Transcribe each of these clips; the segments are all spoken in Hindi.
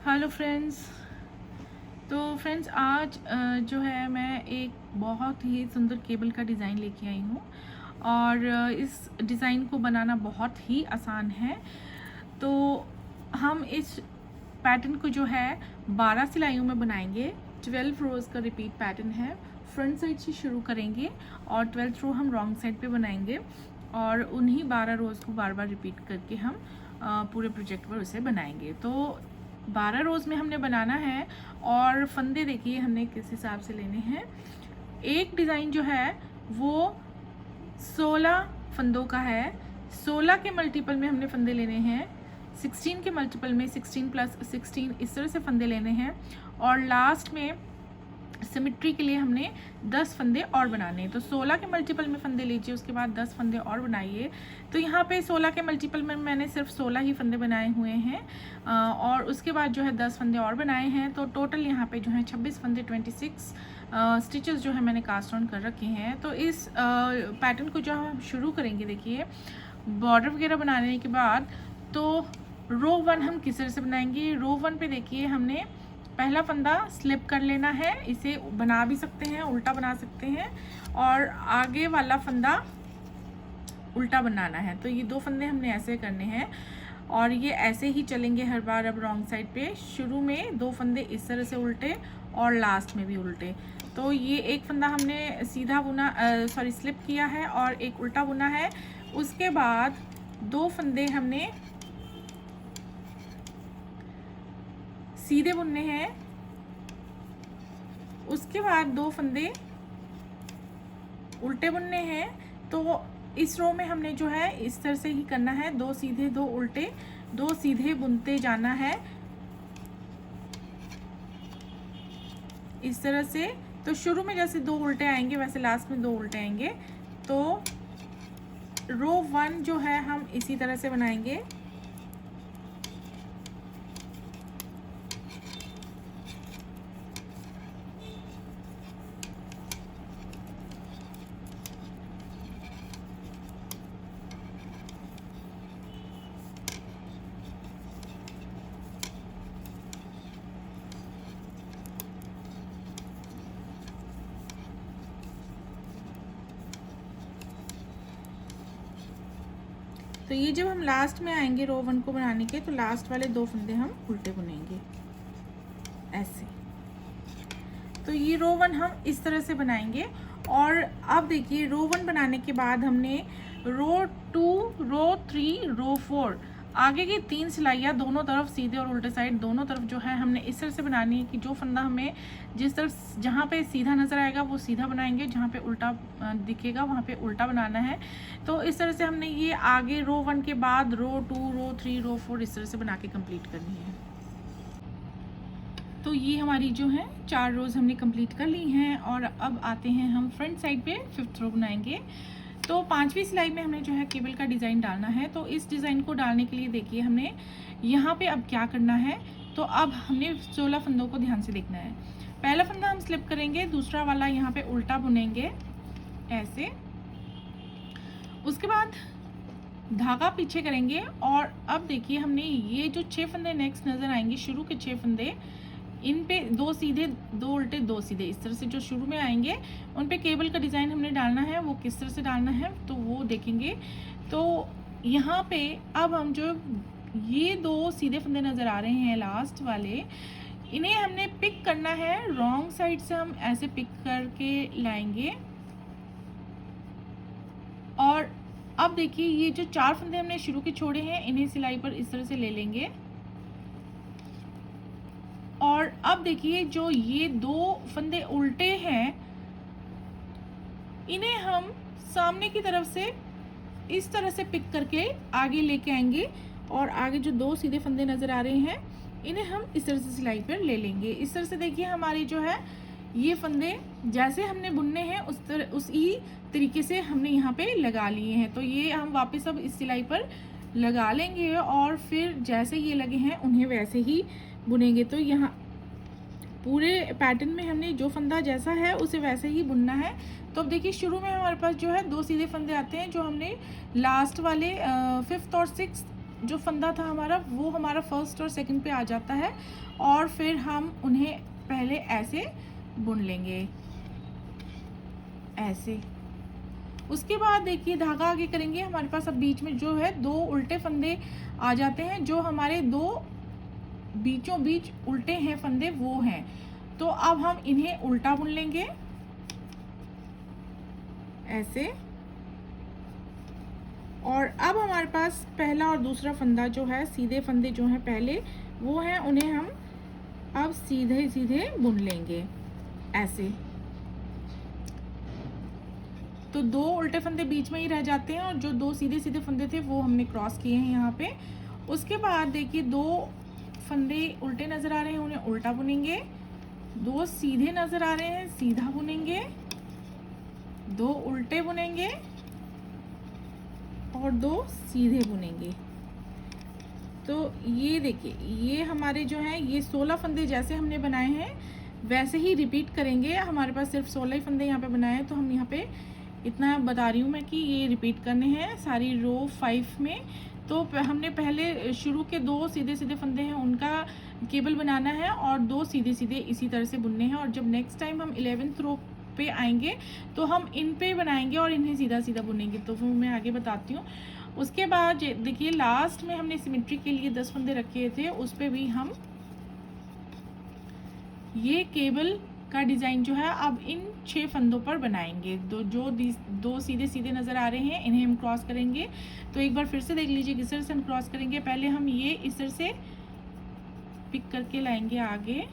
Hello friends. तो फ्रेंड्स आज जो है मैं एक बहुत ही सुंदर केबल का डिज़ाइन लेके आई हूँ और इस डिज़ाइन को बनाना बहुत ही आसान है। तो हम इस पैटर्न को जो है 12 सिलाइयों में बनाएंगे। 12 रोज़ का रिपीट पैटर्न है। फ्रंट साइड से शुरू करेंगे और 12th रो हम रॉन्ग साइड पे बनाएंगे और उन्हीं 12 रोज़ को बार बार रिपीट करके हम पूरे प्रोजेक्ट पर उसे बनाएंगे। तो 12 रोज़ में हमने बनाना है और फंदे देखिए हमने किस हिसाब से लेने हैं। एक डिज़ाइन जो है वो 16 फंदों का है। 16 के मल्टीपल में हमने फंदे लेने हैं। 16 के मल्टीपल में 16 प्लस 16 इस तरह से फंदे लेने हैं और लास्ट में सिमेट्री के लिए हमने 10 फंदे और बनाने हैं। तो 16 के मल्टीपल में फंदे लीजिए, उसके बाद 10 फंदे और बनाइए। तो यहाँ पे 16 के मल्टीपल में मैंने सिर्फ 16 ही फंदे बनाए हुए हैं और उसके बाद जो है 10 फंदे और बनाए हैं। तो टोटल यहाँ पे जो है 26 फंदे 26 स्टिचेस जो है मैंने कास्ट ऑन कर रखे हैं। तो इस पैटर्न को जो हम शुरू करेंगे, देखिए बॉर्डर वगैरह बनाने के बाद तो रो 1 हम किस तरह से बनाएंगे। रो 1 पे देखिए हमने पहला फंदा स्लिप कर लेना है। इसे बना भी सकते हैं, उल्टा बना सकते हैं और आगे वाला फंदा उल्टा बनाना है। तो ये 2 फंदे हमने ऐसे करने हैं और ये ऐसे ही चलेंगे हर बार। अब रॉन्ग साइड पे शुरू में 2 फंदे इस तरह से उल्टे और लास्ट में भी उल्टे। तो ये एक फंदा हमने सीधा बुना स्लिप किया है और एक उल्टा बुना है। उसके बाद 2 फंदे हमने सीधे बुनने हैं। उसके बाद 2 फंदे उल्टे बुनने हैं। तो इस रो में हमने जो है इस तरह से ही करना है, 2 सीधे 2 उल्टे 2 सीधे बुनते जाना है इस तरह से। तो शुरू में जैसे 2 उल्टे आएंगे वैसे लास्ट में 2 उल्टे आएंगे। तो रो 1 जो है हम इसी तरह से बनाएंगे। तो ये जब हम लास्ट में आएंगे रो 1 को बनाने के, तो लास्ट वाले 2 फंदे हम उल्टे बुनेंगे ऐसे। तो ये रो 1 हम इस तरह से बनाएंगे। और अब देखिए रो 1 बनाने के बाद हमने रो 2 रो 3 रो 4 आगे की 3 सिलाइयाँ दोनों तरफ सीधे और उल्टे साइड दोनों तरफ जो है हमने इस तरह से बनानी है कि जो फंदा हमें जिस तरफ जहाँ पे सीधा नज़र आएगा वो सीधा बनाएंगे, जहाँ पे उल्टा दिखेगा वहाँ पे उल्टा बनाना है। तो इस तरह से हमने ये आगे रो 1 के बाद रो 2 रो 3 रो 4 इस तरह से बना के कंप्लीट करनी है। तो ये हमारी जो है 4 रोज़ हमने कंप्लीट कर ली हैं और अब आते हैं हम फ्रंट साइड पे 5th रो बनाएंगे। तो 5वीं सिलाई में हमने जो है केबल का डिज़ाइन डालना है। तो इस डिज़ाइन को डालने के लिए देखिए हमने यहाँ पे अब क्या करना है। तो अब हमने 16 फंदों को ध्यान से देखना है। पहला फंदा हम स्लिप करेंगे, दूसरा वाला यहाँ पे उल्टा बुनेंगे ऐसे। उसके बाद धागा पीछे करेंगे और अब देखिए हमने ये जो 6 फंदे नेक्स्ट नज़र आएंगे, शुरू के 6 फंदे, इन पे 2 सीधे 2 उल्टे 2 सीधे इस तरह से जो शुरू में आएंगे उन पे केबल का डिज़ाइन हमने डालना है। वो किस तरह से डालना है तो वो देखेंगे। तो यहाँ पे अब हम जो ये 2 सीधे फंदे नज़र आ रहे हैं लास्ट वाले, इन्हें हमने पिक करना है। रॉन्ग साइड से हम ऐसे पिक करके लाएंगे और अब देखिए ये जो 4 फंदे हमने शुरू के छोड़े हैं इन्हें सिलाई पर इस तरह से ले लेंगे। और अब देखिए जो ये 2 फंदे उल्टे हैं इन्हें हम सामने की तरफ से इस तरह से पिक करके आगे लेके आएंगे और आगे जो 2 सीधे फंदे नज़र आ रहे हैं इन्हें हम इस तरह से सिलाई पर ले लेंगे। इस तरह से देखिए हमारी जो है ये फंदे जैसे हमने बुनने हैं उसी तरीके से हमने यहाँ पे लगा लिए हैं। तो ये हम वापस अब इस सिलाई पर लगा लेंगे और फिर जैसे ये लगे हैं उन्हें वैसे ही बुनेंगे। तो यहाँ पूरे पैटर्न में हमने जो फंदा जैसा है उसे वैसे ही बुनना है। तो अब देखिए शुरू में हमारे पास जो है 2 सीधे फंदे आते हैं जो हमने लास्ट वाले 5th और 6th जो फंदा था हमारा वो हमारा फर्स्ट और सेकंड पे आ जाता है, और फिर हम उन्हें पहले ऐसे बुन लेंगे, ऐसे। उसके बाद देखिए धागा आगे करेंगे, हमारे पास अब बीच में जो है 2 उल्टे फंदे आ जाते हैं, जो हमारे 2 बीचों बीच उल्टे हैं फंदे वो हैं। तो अब हम इन्हें उल्टा बुन लेंगे ऐसे, और अब हमारे पास पहला और दूसरा फंदा जो है, सीधे फंदे जो हैं पहले वो हैं, उन्हें हम अब सीधे सीधे बुन लेंगे ऐसे। तो 2 उल्टे फंदे बीच में ही रह जाते हैं, और जो 2 सीधे सीधे फंदे थे वो हमने क्रॉस किए हैं यहाँ पे। उसके बाद देखिए 2 फंदे उल्टे नज़र आ रहे हैं, उन्हें उल्टा बुनेंगे। 2 सीधे नज़र आ रहे हैं, सीधा बुनेंगे। 2 उल्टे बुनेंगे और 2 सीधे बुनेंगे। तो ये देखिए, ये हमारे जो हैं ये 16 फंदे जैसे हमने बनाए हैं वैसे ही रिपीट करेंगे। हमारे पास सिर्फ 16 ही फंदे यहाँ पे बनाए हैं, तो हम यहाँ पे इतना बता रही हूँ मैं कि ये रिपीट करने हैं सारी रो 5 में। तो हमने पहले शुरू के 2 सीधे सीधे फंदे हैं उनका केबल बनाना है, और 2 सीधे सीधे इसी तरह से बुनने हैं। और जब नेक्स्ट टाइम हम 11th रो पे आएंगे तो हम इन पे बनाएंगे और इन्हें सीधा सीधा बुनेंगे। तो फिर मैं आगे बताती हूँ। उसके बाद देखिए लास्ट में हमने सिमेट्री के लिए 10 फंदे रखे थे, उस पर भी हम ये केबल का डिज़ाइन जो है अब इन 6 फंदों पर बनाएंगे। जो 2 सीधे सीधे नज़र आ रहे हैं इन्हें हम क्रॉस करेंगे। तो एक बार फिर से देख लीजिए किस तरह से हम क्रॉस करेंगे। पहले हम ये इस तरह से पिक करके लाएंगे आगे,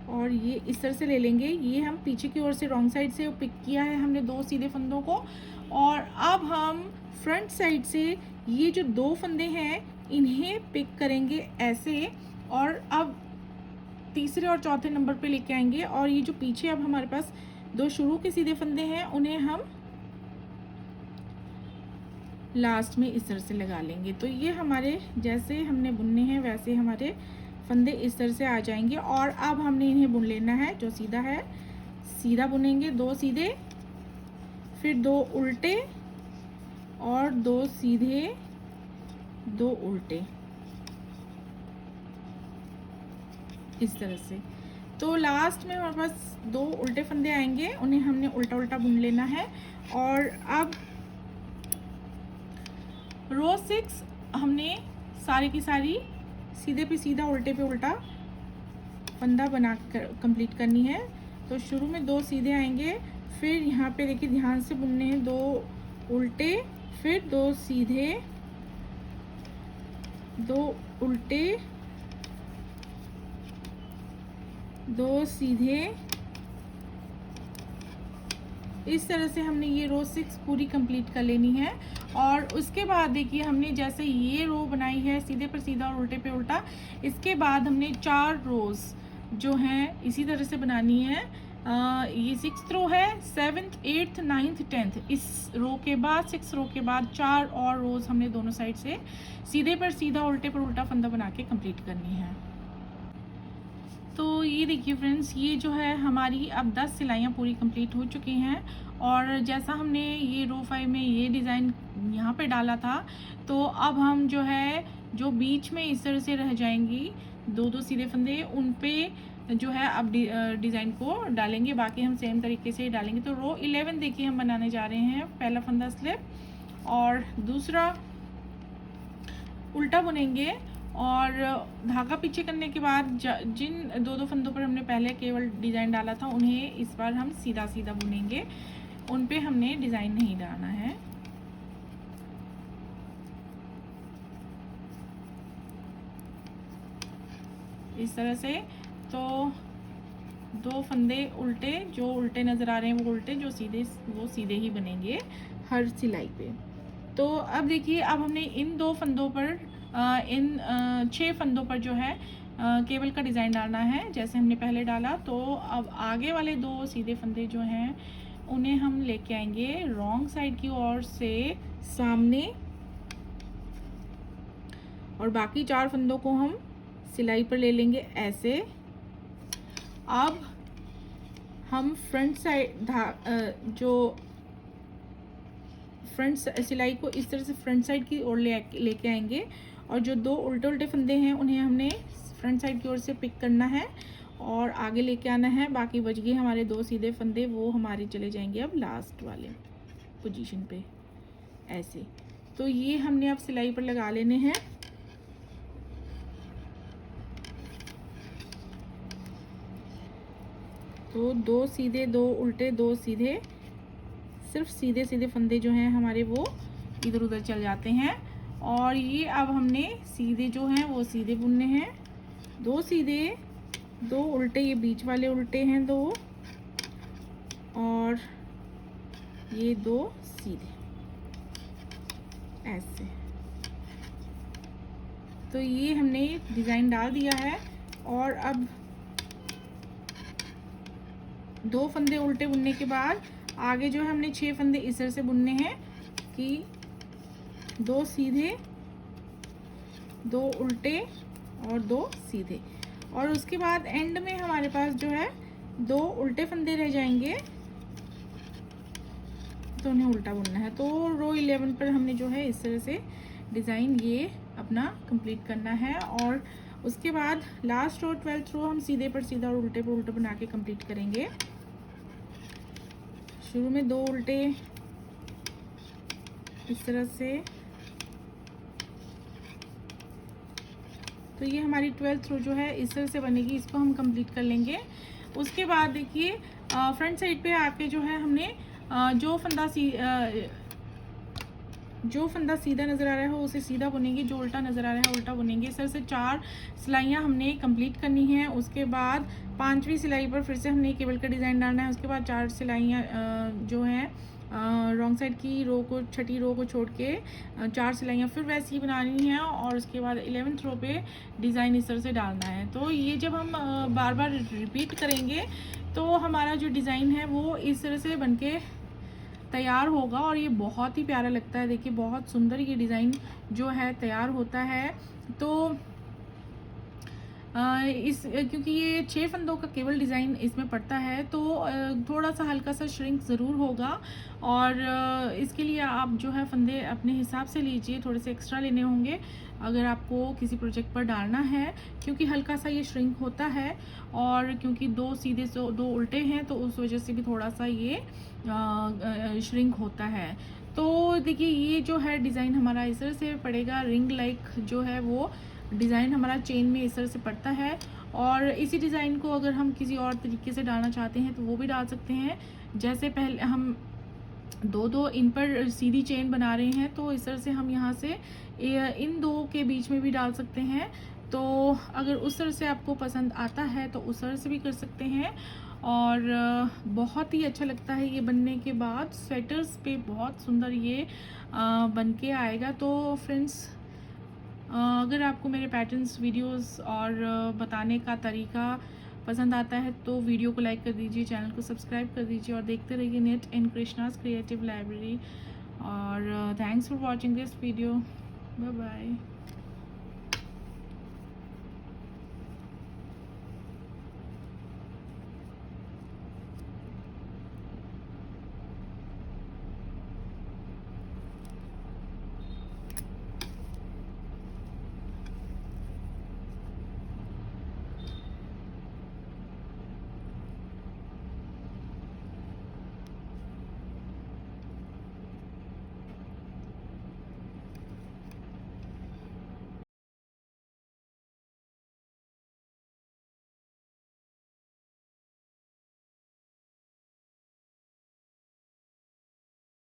और ये इस तरह से ले लेंगे। ये हम पीछे की ओर से रॉन्ग साइड से पिक किया है हमने 2 सीधे फंदों को, और अब हम फ्रंट साइड से ये जो 2 फंदे हैं इन्हें पिक करेंगे ऐसे, और अब तीसरे और चौथे नंबर पे लेके आएंगे। और ये जो पीछे अब हमारे पास 2 शुरू के सीधे फंदे हैं उन्हें हम लास्ट में इस तरह से लगा लेंगे। तो ये हमारे जैसे हमने बुनने हैं वैसे हमारे फंदे इस तरह से आ जाएंगे। और अब हमने इन्हें बुन लेना है, जो सीधा है सीधा बुनेंगे, 2 सीधे, फिर 2 उल्टे और 2 सीधे, 2 उल्टे, इस तरह से। तो लास्ट में हमारे पास 2 उल्टे फंदे आएंगे, उन्हें हमने उल्टा उल्टा बुन लेना है। और अब रो 6 हमने सारी की सारी सीधे पे सीधा उल्टे पे उल्टा फंदा बना कर कंप्लीट करनी है। तो शुरू में 2 सीधे आएंगे, फिर यहाँ पे देखिए ध्यान से बुनने हैं, 2 उल्टे, फिर 2 सीधे, 2 उल्टे, 2 सीधे, इस तरह से हमने ये रो 6 पूरी कंप्लीट कर लेनी है। और उसके बाद देखिए हमने जैसे ये रो बनाई है सीधे पर सीधा और उल्टे पे उल्टा, इसके बाद हमने 4 रोज़ जो हैं इसी तरह से बनानी है। ये 6th रो है, 7th 8th 9th 10th, इस रो के बाद 6 रो के बाद 4 और रोज़ हमने दोनों साइड से सीधे पर सीधा उल्टे पर उल्टा फंदा बना के कंप्लीट करनी है। तो ये देखिए फ्रेंड्स, ये जो है हमारी अब 10 सिलाइयाँ पूरी कंप्लीट हो चुकी हैं। और जैसा हमने ये रो 5 में ये डिज़ाइन यहाँ पे डाला था, तो अब हम जो है जो बीच में इस तरह से रह जाएंगी 2-2 सीधे फंदे, उन पे जो है अब डिज़ाइन को डालेंगे। बाकी हम सेम तरीके से ही डालेंगे। तो रो 11 देखिए हम बनाने जा रहे हैं। पहला फंदा स्लिप और दूसरा उल्टा बुनेंगे, और धागा पीछे करने के बाद जिन 2-2 फंदों पर हमने पहले केवल डिज़ाइन डाला था उन्हें इस बार हम सीधा सीधा बुनेंगे, उन पे हमने डिज़ाइन नहीं डालना है। इस तरह से। तो 2 फंदे उल्टे, जो उल्टे नज़र आ रहे हैं वो उल्टे, जो सीधे वो सीधे ही बनेंगे हर सिलाई पे। तो अब देखिए, अब हमने इन 2 फंदों पर इन 6 फंदों पर जो है केबल का डिज़ाइन डालना है जैसे हमने पहले डाला। तो अब आगे वाले 2 सीधे फंदे जो हैं उन्हें हम लेके आएंगे रॉन्ग साइड की ओर से सामने, और बाकी 4 फंदों को हम सिलाई पर ले लेंगे ऐसे। अब हम फ्रंट साइड जो फ्रंट सिलाई को इस तरह से फ्रंट साइड की ओर लेके आएंगे, और जो 2 उल्टे उल्टे फंदे हैं उन्हें हमने फ्रंट साइड की ओर से पिक करना है और आगे लेके आना है। बाकी बच गए हमारे 2 सीधे फंदे, वो हमारे चले जाएंगे अब लास्ट वाले पोजीशन पे ऐसे। तो ये हमने अब सिलाई पर लगा लेने हैं। तो 2 सीधे 2 उल्टे 2 सीधे, सिर्फ सीधे सीधे फंदे जो हैं हमारे वो इधर उधर चल जाते हैं। और ये अब हमने सीधे जो हैं वो सीधे बुनने हैं, 2 सीधे 2 उल्टे, ये बीच वाले उल्टे हैं 2, और ये 2 सीधे ऐसे। तो ये हमने डिज़ाइन डाल दिया है। और अब 2 फंदे उल्टे बुनने के बाद आगे जो है हमने 6 फंदे इस तरह से बुनने हैं कि 2 सीधे 2 उल्टे और 2 सीधे, और उसके बाद एंड में हमारे पास जो है 2 उल्टे फंदे रह जाएंगे, तो उन्हें उल्टा बुनना है। तो रो 11 पर हमने जो है इस तरह से डिज़ाइन ये अपना कंप्लीट करना है। और उसके बाद लास्ट रो 12th रो हम सीधे पर सीधा और उल्टे पर उल्टा बना के कंप्लीट करेंगे। शुरू में 2 उल्टे इस तरह से, तो ये हमारी 12th रो जो है इस तरह से बनेगी, इसको हम कंप्लीट कर लेंगे। उसके बाद देखिए फ्रंट साइड पे आके जो है हमने जो फंदा सीधा नज़र आ रहा है उसे सीधा बुनेंगे, जो उल्टा नज़र आ रहा है उल्टा बुनेंगे। इस तरह से 4 सिलाइयाँ हमने कंप्लीट करनी है। उसके बाद 5वीं सिलाई पर फिर से हमने केबल का डिज़ाइन डालना है। उसके बाद 4 सिलाइयाँ जो हैं रॉन्ग साइड की रो को, छठी रो को छोड़ के 4 सिलाइयाँ फिर वैसी ही बनानी है, और उसके बाद 11th रो पे डिज़ाइन इस तरह से डालना है। तो ये जब हम बार बार रिपीट करेंगे तो हमारा जो डिज़ाइन है वो इस तरह से बनके तैयार होगा, और ये बहुत ही प्यारा लगता है। देखिए बहुत सुंदर ये डिज़ाइन जो है तैयार होता है। तो क्योंकि ये 6 फंदों का केवल डिज़ाइन इसमें पड़ता है, तो थोड़ा सा हल्का सा श्रिंक ज़रूर होगा, और इसके लिए आप जो है फंदे अपने हिसाब से लीजिए, थोड़े से एक्स्ट्रा लेने होंगे अगर आपको किसी प्रोजेक्ट पर डालना है, क्योंकि हल्का सा ये श्रिंक होता है। और क्योंकि 2 सीधे 2 उल्टे हैं तो उस वजह से भी थोड़ा सा ये श्रिंक होता है। तो देखिए ये जो है डिज़ाइन हमारा इस तरह से पड़ेगा, रिंग लाइक जो है वो डिज़ाइन हमारा चेन में इस तरह से पड़ता है। और इसी डिज़ाइन को अगर हम किसी और तरीके से डालना चाहते हैं तो वो भी डाल सकते हैं। जैसे पहले हम 2-2 इन पर सीधी चेन बना रहे हैं, तो इस तरह से हम यहाँ से इन 2 के बीच में भी डाल सकते हैं। तो अगर उस तरह से आपको पसंद आता है तो उस तरह से भी कर सकते हैं, और बहुत ही अच्छा लगता है ये बनने के बाद। स्वेटर्स पे बहुत सुंदर ये बन के आएगा। तो फ्रेंड्स अगर आपको मेरे पैटर्न्स वीडियोस और बताने का तरीका पसंद आता है तो वीडियो को लाइक कर दीजिए, चैनल को सब्सक्राइब कर दीजिए, और देखते रहिए नेट इन कृष्णास क्रिएटिव लाइब्रेरी। और thanks for watching this video. Bye bye.